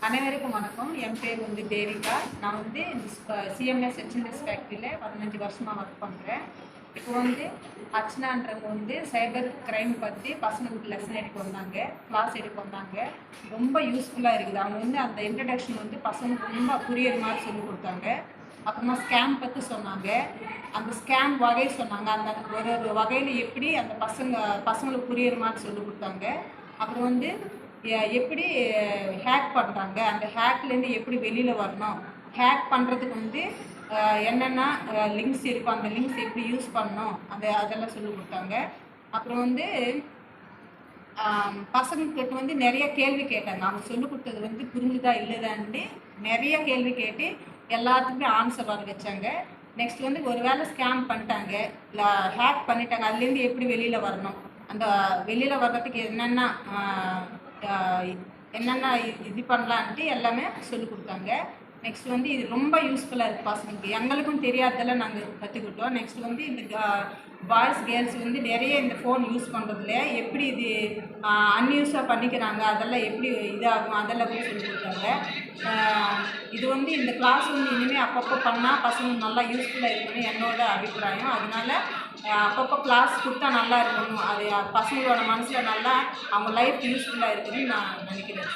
அனைவருக்கும் வணக்கம். என் பேர் வந்து தேவிகா. நான் வந்து சிஎம்எஸ் ஹெச்என்எஸ் ஃபேக்ட்ரியில் 15 வருஷமாக ஒர்க் பண்ணுறேன். இப்போ வந்து அர்ச்சனான்றவங்க வந்து சைபர் க்ரைம் பற்றி பசங்களுக்கு லெசன் எடுக்க வந்தாங்க, கிளாஸ் எடுக்க வந்தாங்க. ரொம்ப யூஸ்ஃபுல்லாக இருக்குது. அவங்க வந்து அந்த இன்ட்ரடக்ஷன் வந்து பசங்களுக்கு ரொம்ப புரியுற மாதிரி சொல்லி கொடுத்தாங்க. அப்புறமா ஸ்கேம் பற்றி சொன்னாங்க. அந்த ஸ்கேம் வகை சொன்னாங்க. அந்த ஒரு ஒரு வகையில் எப்படி அந்த பசங்களுக்கு புரியுற மாதிரி சொல்லி கொடுத்தாங்க. அப்புறம் வந்து எப்படி ஹேக் பண்ணுறாங்க, அந்த ஹேக்லேருந்து எப்படி வெளியில் வரணும், ஹேக் பண்ணுறதுக்கு வந்து என்னென்ன லிங்க்ஸ் இருக்கும், அந்த லிங்க்ஸ் எப்படி யூஸ் பண்ணணும், அதெல்லாம் சொல்லி கொடுத்தாங்க. அப்புறம் வந்து பசங்களுக்கு வந்து நிறைய கேள்வி கேட்டாங்க. அவங்க சொல்லிக் கொடுத்தது வந்து புரிஞ்சுதா இல்லைதான்ட்டு நிறைய கேள்வி கேட்டு எல்லாத்துக்குமே ஆன்சர் வர வச்சாங்க. நெக்ஸ்ட் வந்து ஒரு வேளை ஸ்கேம் பண்ணிட்டாங்க, இல்லை ஹேக் பண்ணிட்டாங்க, அதுலேருந்து எப்படி வெளியில் வரணும், அந்த வெளியில் வர்றதுக்கு என்னென்ன இது பண்ணலான்ட்டு எல்லாமே சொல்லிக் கொடுத்தாங்க. நெக்ஸ்ட் வந்து இது ரொம்ப யூஸ்ஃபுல்லாக இருக்குது பசங்களுக்கு. எங்களுக்கும் தெரியாததெல்லாம் நாங்கள் கற்றுக்கிட்டோம். நெக்ஸ்ட் வந்து இந்த பாய்ஸ் கேர்ள்ஸ் வந்து நிறைய இந்த ஃபோன் யூஸ் பண்ணுறதுல எப்படி இது அன்யூஸாக பண்ணிக்கிறாங்க, அதெல்லாம் எப்படி இதாகும், அதெல்லாம் போய் சொல்லிக் கொடுத்தாங்க. இது வந்து இந்த கிளாஸ் வந்து இனிமேல் அப்பப்போ பண்ணால் பசங்களுக்கு நல்லா யூஸ்ஃபுல்லாக இருக்குன்னு என்னோட அபிப்பிராயம். அதனால அப்பப்போ கிளாஸ் கொடுத்தா நல்லா இருக்கணும், அது பசங்களோட மனசில் நல்லா அவங்க லைஃப் யூஸ்ஃபுல்லாக இருக்குதுன்னு நான் நினைக்கிறேன்.